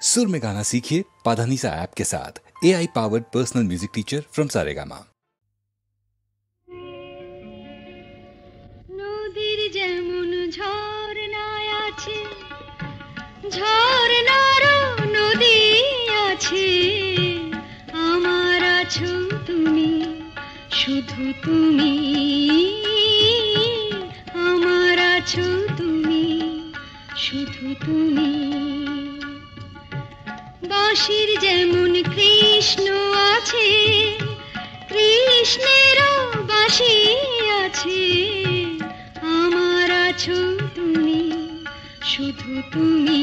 सुर में गाना सीखिए पाधानीसा ऐप के साथ। AI powered personal music teacher from Saregama. নদীর যেমন ঝর্ণায় আছে, ঝর্ণারও নদী আছে, আমার আছো তুমি, শুধু তুমি, আমার আছো তুমি, শুধু তুমি। বাঁশির যেমন কৃষ্ণ আছে, কৃষ্ণেরও বাঁশি আছে, আমার আছো তুমি, শুধু তুমি,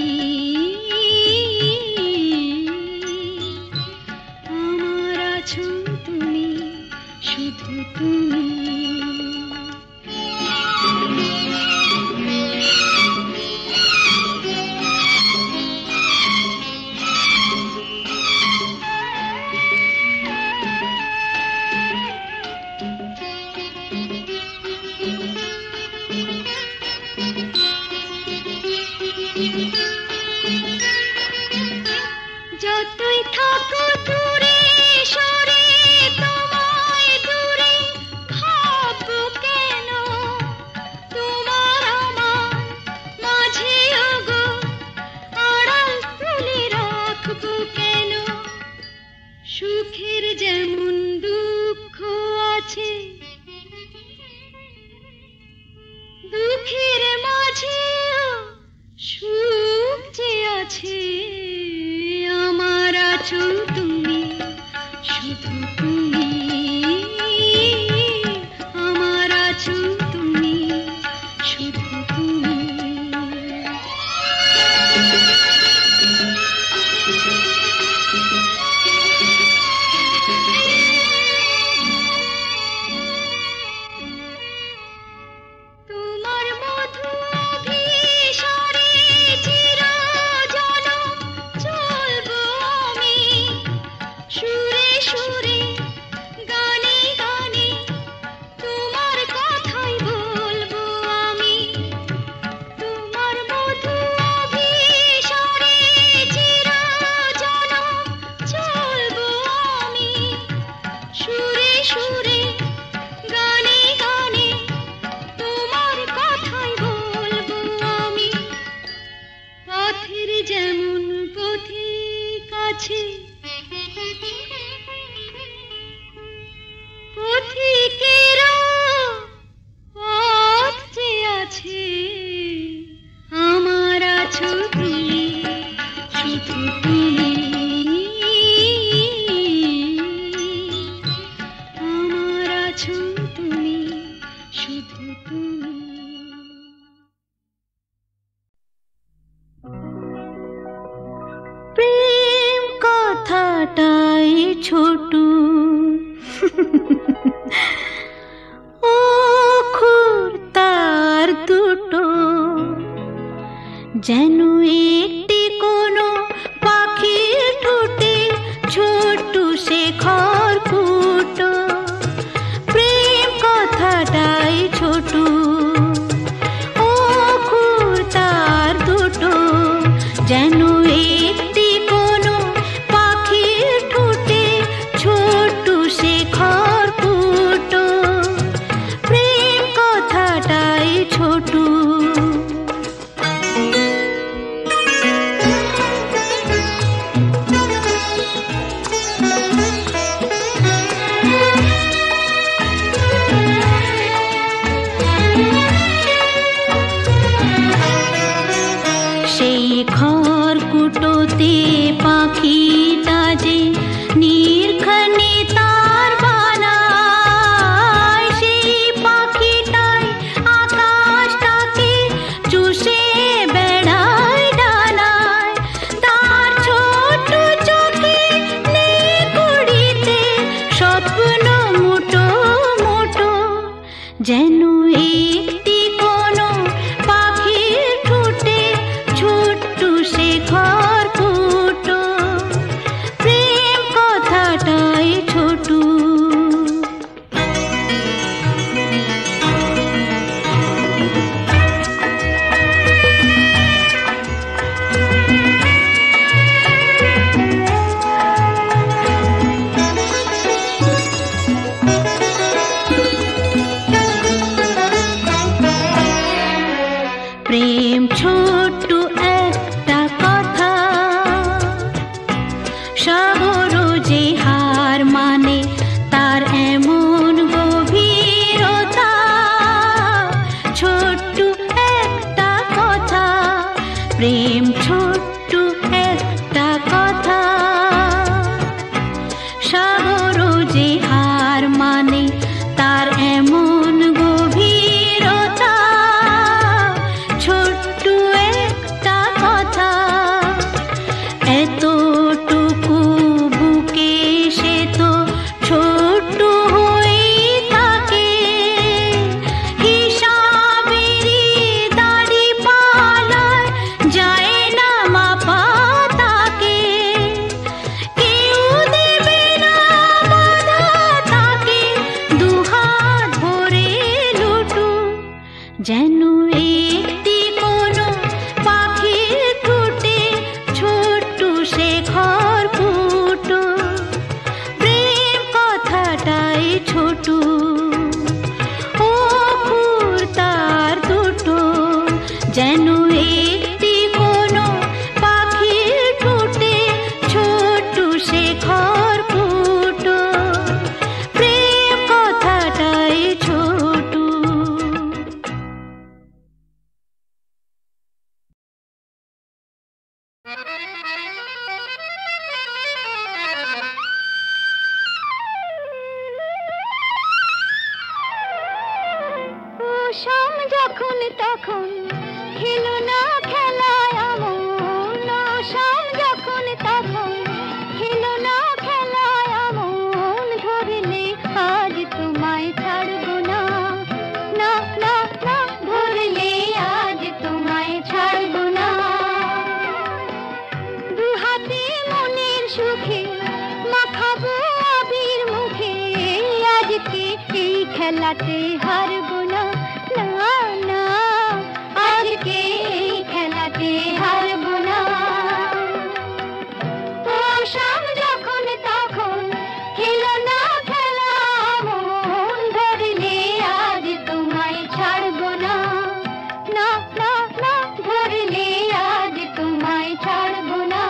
আমার আছো তুমি, শুধু তুমি। যতই থাকো দূরে সরে, তোমায় দূরে ভাববো কেন, তোমার আমার মাঝে ওগো আড়াল তুলে রাখবো কেন। সুখের যেমন দুঃখ আছে, দুঃখের মাঝেও সুখ যে আছে, আমার আছো তুমি, শুধু তুমি, আমার আছো তুমি, শুধু তুমি। তোমার মধু অভিসারে চিরজনম চলবো আমি, সুরে সুরে গানে গানে তোমার কথাই বলবো আমি। তোমার মধু অভিসারে চিরজনম চলবো আমি, সুরে সুরে গানে গানে তোমার কথাই বলবো আমি। পথের যেমন পথিক আছে, পথিকেরও পথ যে আছে, আমার আছো তুমি, শুধু তুমি, আমার আছো তুমি, শুধু তুমি। প্রেম কথাটাই ছোট, অক্ষর তার দুটো, যেন একটি কোনো পাখির ঠোঁটে ছোট্ট সে খড়কুটো। প্রেম কথাটাই ছোট, অক্ষর তার দুটো, যেন একটি কোনো পাখির ঠোঁটে ছোট্ট সে খড়কুটো। প্রেম কথাটাই ছোট। সেই খড়কুটোতে পাখিটা যে নির্ঘানে তার বানায়, সেই পাখিটাই আকাশটাকে চুষে বেড়ায় ডানায়। তার ছোট চোখে নেই কুড়িতে স্বপ্ন মুটো মুটো, যেন একটি কোনো পাখির ঠোঁটে ছোট্ট সে খড়কুটো। এতটুকু বুকে সে তো ছোট্ট হয়ে থাকে, হিসাবেরই দাড়ি পালায় যায় না মাপা তাকে। কেউ দেবে না বাধা তাকে, দুহাত ভরে লুটু, যেন একটি কোনো পাখির ঠোঁটে ছোট্ট সে খড়কুটো। প্রেম কথাটাই ছোট, অপুর তার দুটো, যেন একটি কোনো পাখির ঠোঁটে ছোট্ট সে খড়কুটো। প্রেম কথাটাই ছোট। শাম যখন তখন খেলো না খেলায় আমন, শাম যখন তখন খেলো না খেলায় আমন, ধরলে আজ তোমায় ছাড়বো না, না না না, ধরলে আজ তোমায় ছাড়বো না। দুহাতে মনের সুখে মাখাবো আবির মুখে, আজকে এই খেলাতে হারবো না, না না, আজকে এই খেলাতে হারবো না। ও শাম যখন তখন খেলো না খেলা মন, ধরলে আজ তোমায় ছাড়বো না, না না না, ধরলে আজ তোমায় ছাড়বো না।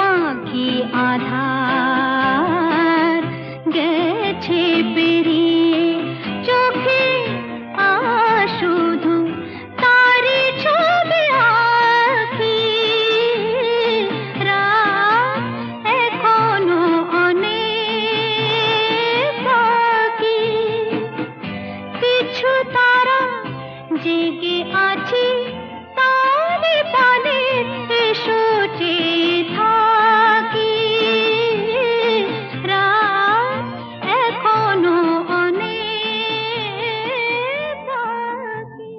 পাখি আধার গেছে পেরিয়ে চোখে শুধু তারি ছবি আঁকি রাত এখনো অনেক বাকি কিছু তারা জেগে আছি তারে পানে এসো চেয়ে থাকি রাত এখনো অনেক বাকি।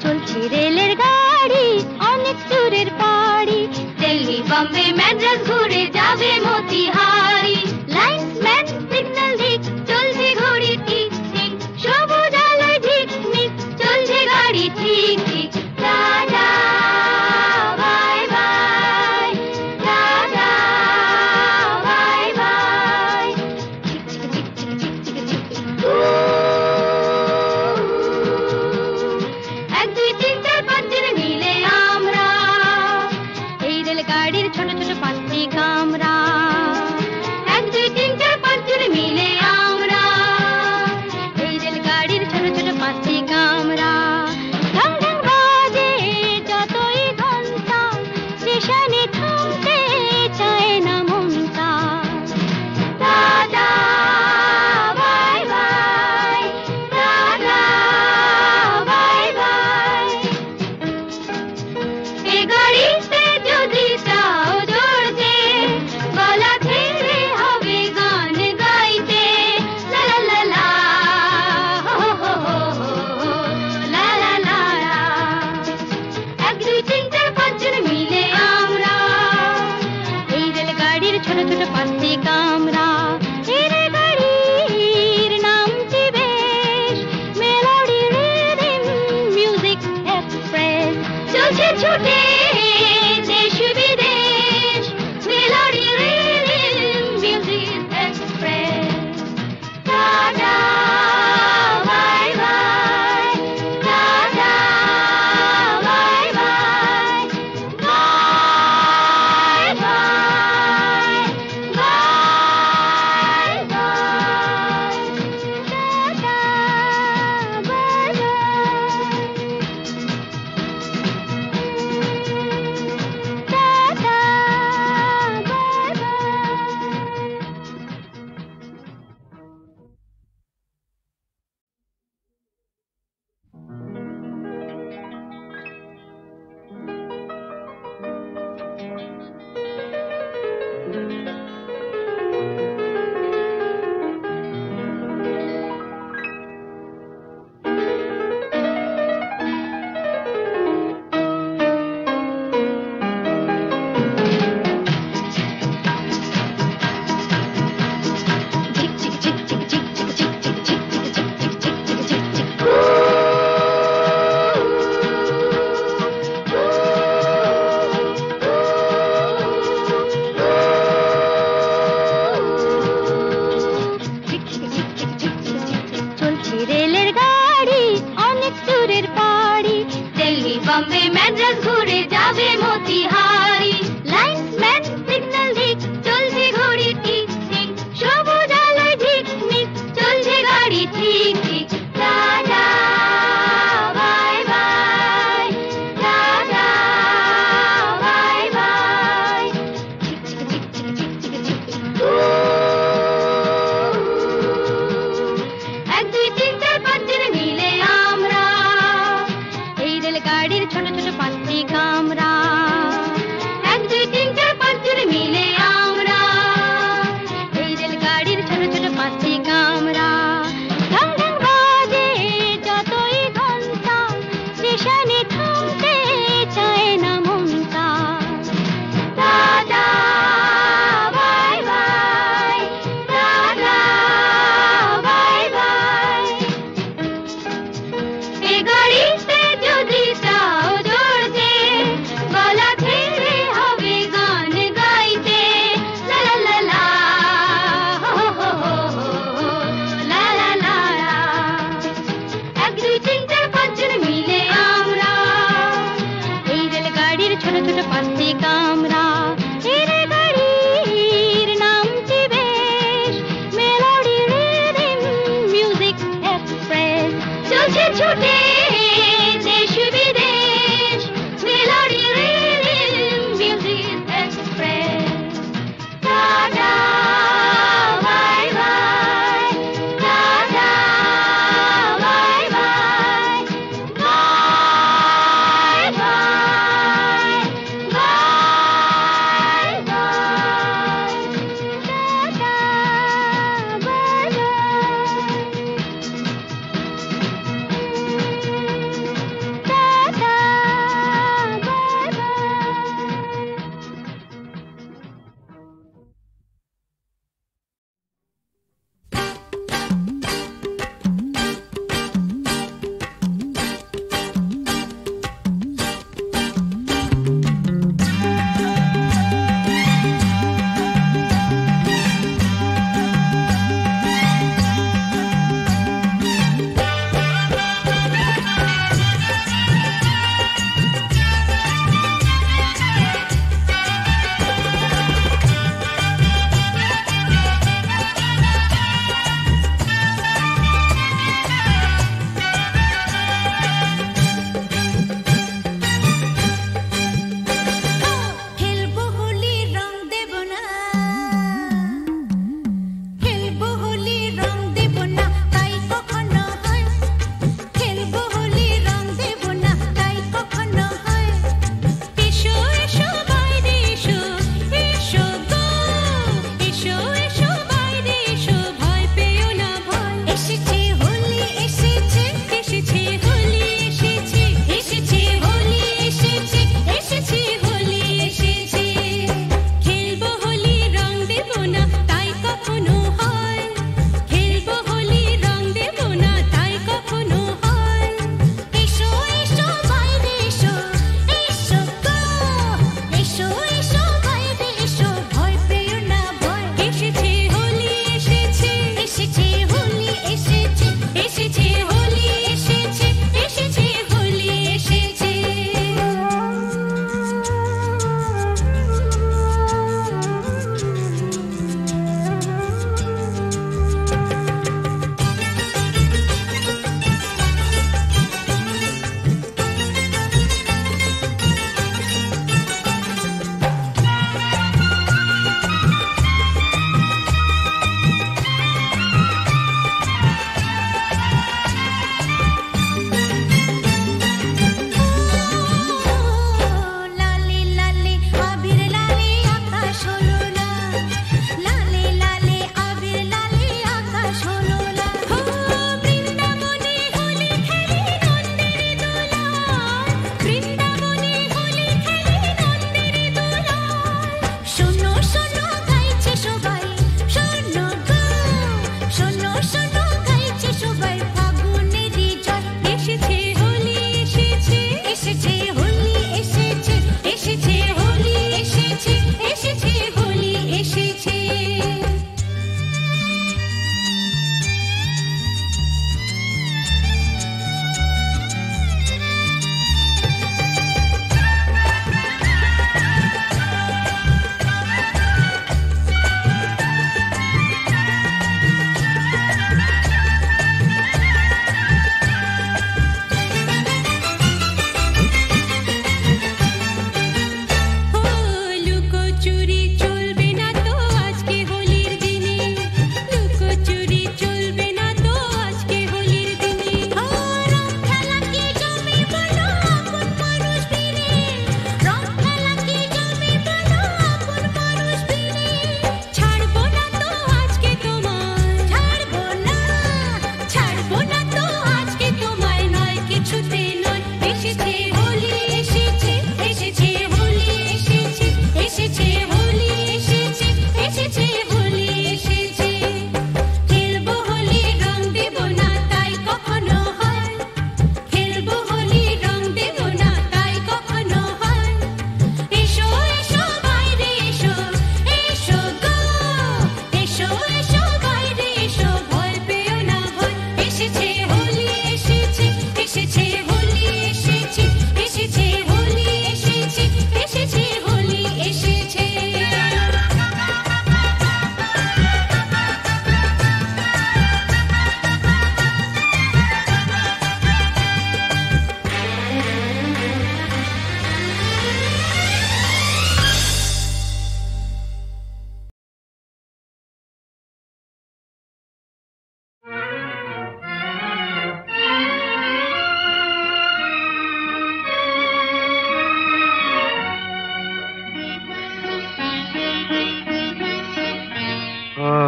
চলছে রেলের গাড়ি অনেক দূরের পাড়ি দিল্লি বম্বে ম্যাড্রাস ঘুরে যাবে মতিহারি লাইনম্যান সিগন্যাল দিক চলছে ঘড়ি ঠিক ঠিক সবুজ আলোয় ঝিকমিক চলছে গাড়ি ঠিক ঠিক tata bye bye tata bye by এক দুই তিন চার পাঁচ জন মিলে আমরা এই রেলগাড়ির ছোট ছোট পাঁচটি কামরা এক দুই তিন চার পাঁচ জন মিলে আমরা এই রেলগাড়ির ছোট ছোট পাঁচটি কামরা ঢং ঢং বাজে যতই ঘন্টা স্টেশনে থামতে চায় না মনটা tata bye bye tata bye bye এ গাড়িতে যদি চাও চড়তে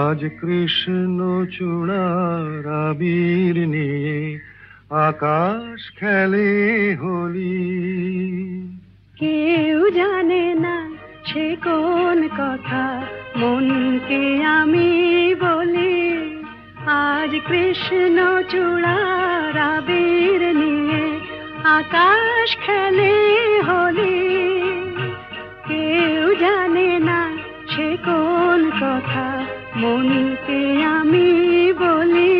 আজ কৃষ্ণ চূড়ার আবির নিয়ে আকাশ খেলে হোলি। কেউ জানে না সে কোন কথা মনকে আমি বলি। আজ কৃষ্ণ চূড়ার আবির নিয়ে আকাশ খেলে হোলি। কেউ জানে না সে কোন কথা মনকে আমি বলি।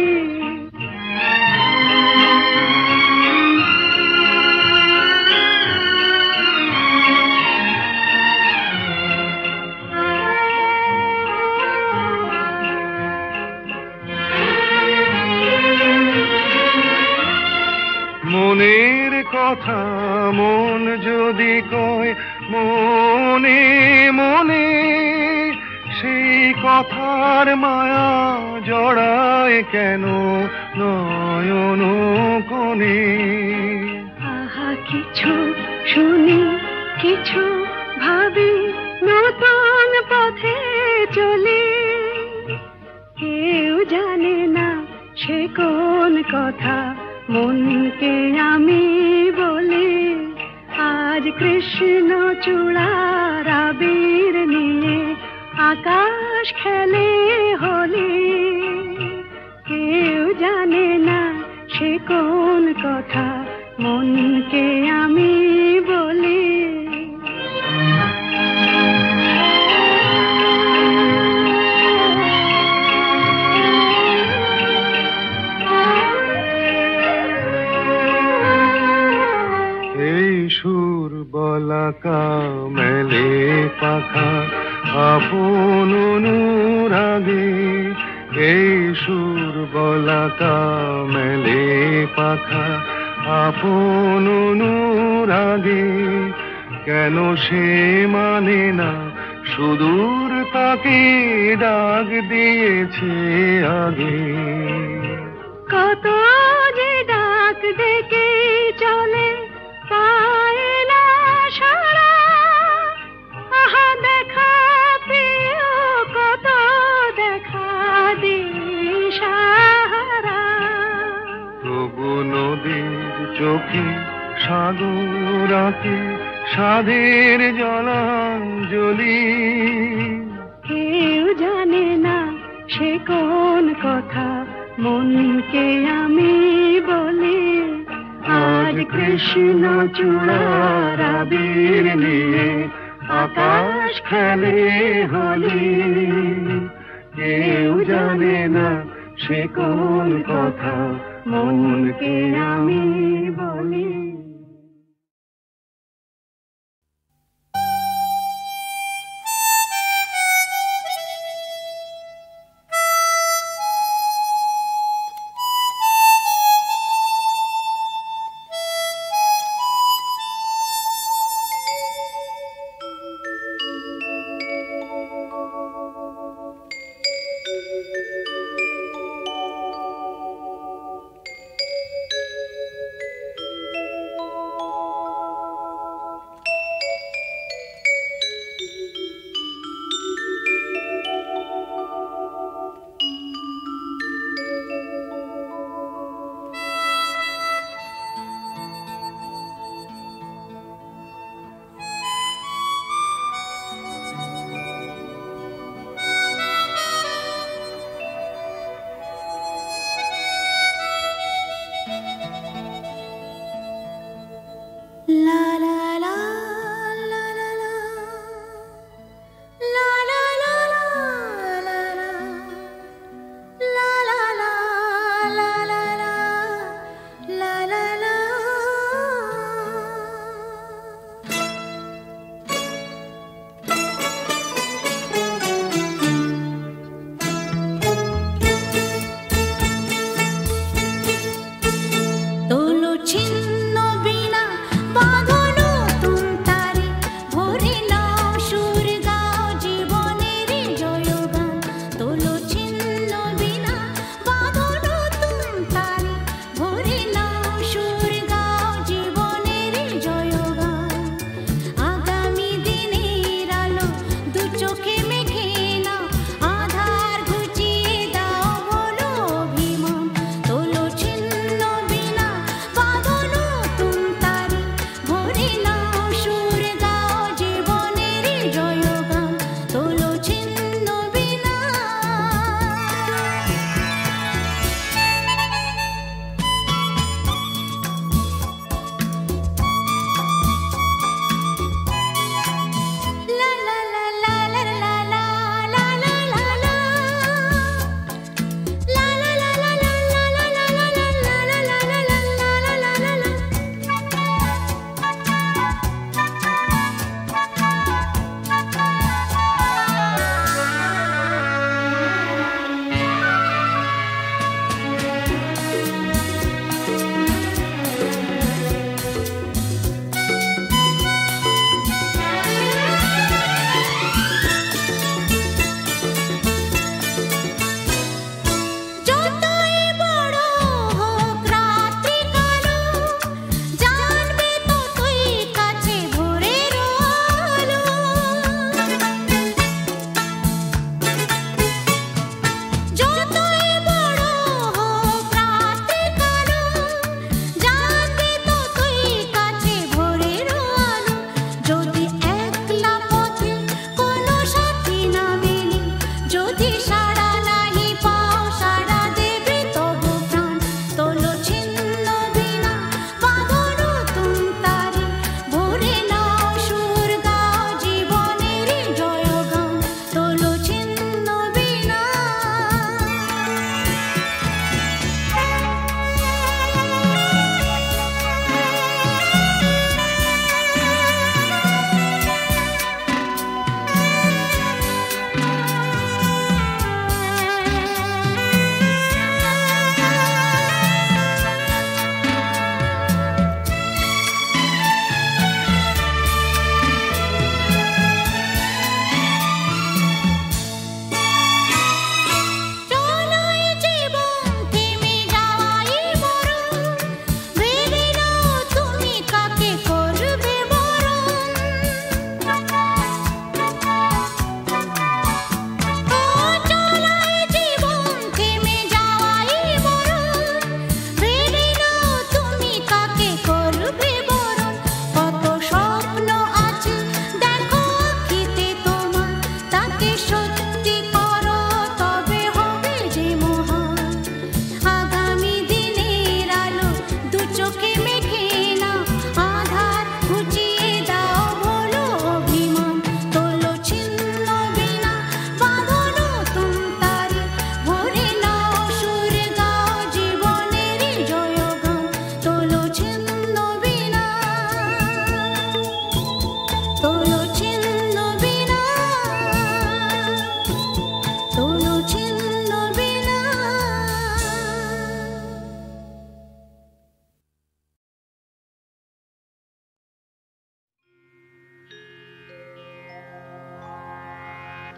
মনের কথা মন যদি কয় মনে মনে, সেই কথার মায়া জড়ায় কেন নয়ন কোণে। আহা কিছু শুনি কিছু ভাবি নতুন পথে চলি। কেউ জানে না সে কোন কথা মনকে আমি বলি। আজ কৃষ্ণ চূড়ার আবির নিয়ে আকাশ খেলে হোলি। কেউ জানে না সে কোন কথা মনকে আমি বলি। সুর বলাকা মেলে পাখা আপন অনুরাগে। এই সুর বলাকা মেলে পাখা আপন অনুরাগে। কেন সে মানে না সুদূর তাকে ডাক দিয়েছে আগে। কত যে ডাক ডেকে চলে পায় না সারা। আহা দেখা প্রিয় কত দেখা দিশাহারা। তবু নদীর চোখে সাগর আঁকে সাধের জলাঞ্জলি। কেউ জানে না সে কোন কথা মনকে আমি বলি। আজ কৃষ্ণ চূড়ার আবির নিয়ে আকাশ খেলে হোলি। কেউ জানে না সে কোন কথা মনকে আমি বলি।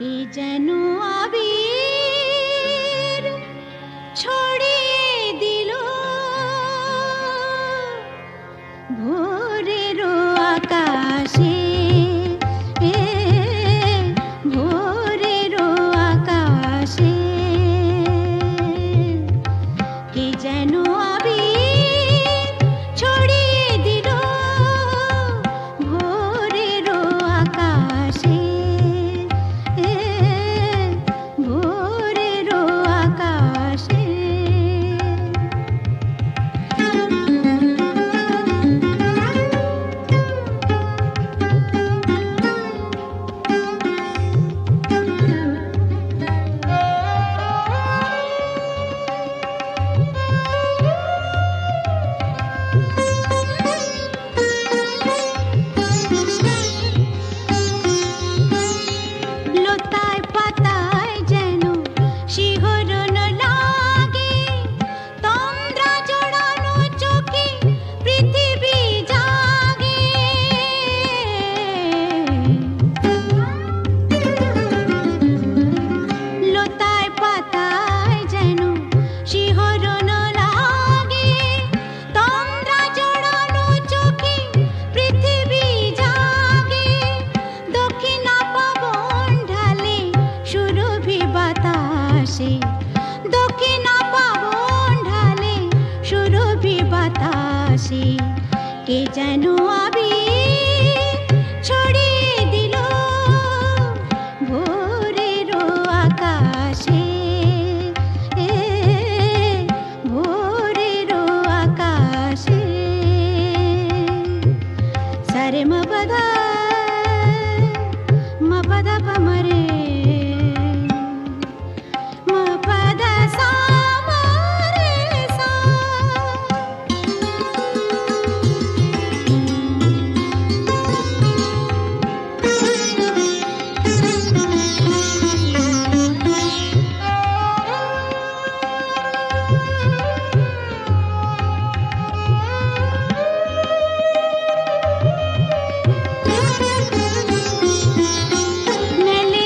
এ যেন আবির ছড়িয়ে দিল ভোরের আকাশে, ভোরের আকাশে কে যেন আবির ছড়িয়ে দিল ভোরের আকাশে, ভোরের আকাশে। লতায় পাতায় যেন শিহরণ লাগে, তন্দ্রা জড়ানো চোখে পৃথিবী জাগে। লতায় পাতায় যেন শিহরণ লাগে, তন্দ্রা জড়ানো চোখে পৃথিবী জাগে। দক্ষিণা পবন ঢালে সুরভি বাতাসে, দক্ষিণা পবন ঢালে সুরভি বাতাসে কে যেন আবির ছড়িয়ে দিল ভোরের আকাশে, ভোরের আকাশে। সারে মপদা মপদা পমরে মপদা সা মরে সা। মেলে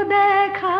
দেখা